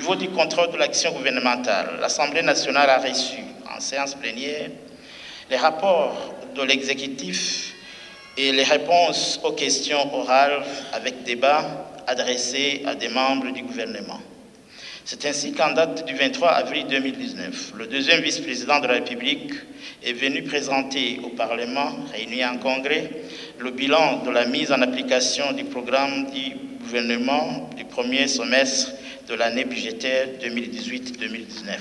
niveau du contrôle de l'action gouvernementale, l'Assemblée nationale a reçu en séance plénière les rapports de l'exécutif et les réponses aux questions orales avec débat adressées à des membres du gouvernement. C'est ainsi qu'en date du 23 avril 2019, le deuxième vice-président de la République est venu présenter au Parlement, réuni en congrès, le bilan de la mise en application du programme du gouvernement du premier semestre de l'année budgétaire 2018-2019.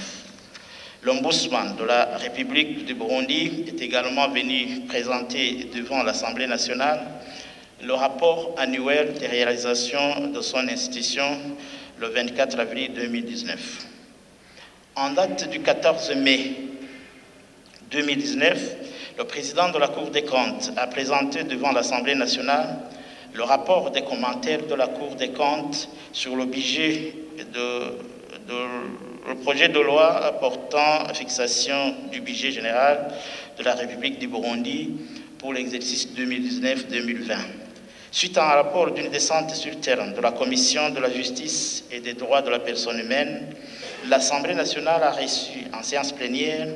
L'ombudsman de la République du Burundi est également venu présenter devant l'Assemblée nationale le rapport annuel des réalisations de son institution le 24 avril 2019. En date du 14 mai 2019, le président de la Cour des comptes a présenté devant l'Assemblée nationale le rapport des commentaires de la Cour des comptes sur le budget le projet de loi portant fixation du budget général de la République du Burundi pour l'exercice 2019-2020. Suite à un rapport d'une descente sur terrain de la Commission de la justice et des droits de la personne humaine, l'Assemblée nationale a reçu en séance plénière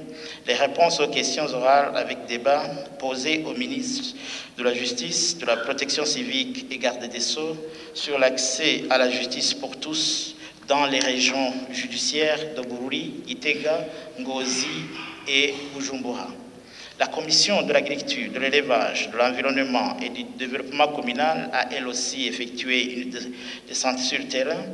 les réponses aux questions orales avec débat posées au ministre de la Justice, de la Protection civique et garde des Sceaux sur l'accès à la justice pour tous dans les régions judiciaires de Bururi, Itega, Ngozi et Bujumbura. La Commission de l'agriculture, de l'élevage, de l'environnement et du développement communal a elle aussi effectué une descente sur terrain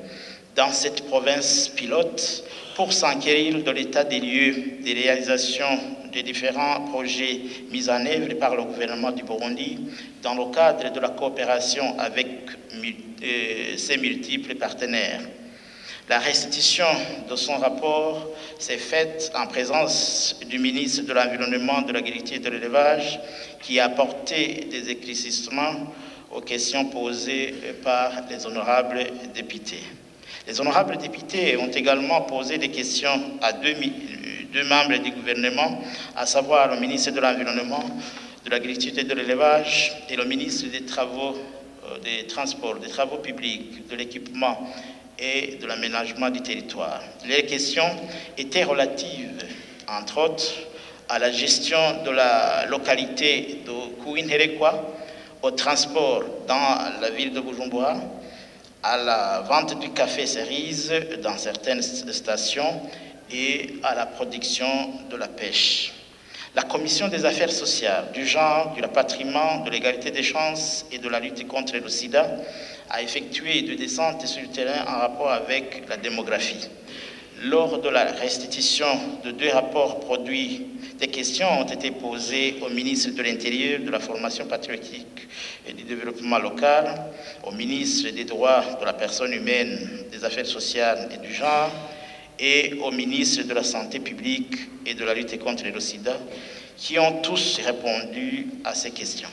dans cette province pilote pour s'enquérir de l'état des lieux des réalisations des différents projets mis en œuvre par le gouvernement du Burundi dans le cadre de la coopération avec ses multiples partenaires. La restitution de son rapport s'est faite en présence du ministre de l'Environnement, de l'Agriculture et de l'Élevage qui a apporté des éclaircissements aux questions posées par les honorables députés. Les honorables députés ont également posé des questions à deux membres du gouvernement, à savoir le ministre de l'Environnement, de l'Agriculture et de l'Élevage et le ministre des Travaux, des Transports, des Travaux publics, de l'Équipement et de l'aménagement du territoire. Les questions étaient relatives, entre autres, à la gestion de la localité de Kouinherekwa, au transport dans la ville de Bujumbura, à la vente du café cerise dans certaines stations et à la production de la pêche. La Commission des affaires sociales, du genre, du rapatriement, de l'égalité des chances et de la lutte contre le sida a effectué des descentes sur le terrain en rapport avec la démographie. Lors de la restitution de deux rapports produits, des questions ont été posées au ministre de l'Intérieur, de la formation patriotique et du développement local, au ministre des droits de la personne humaine, des affaires sociales et du genre, et au ministre de la Santé publique et de la lutte contre le sida, qui ont tous répondu à ces questions.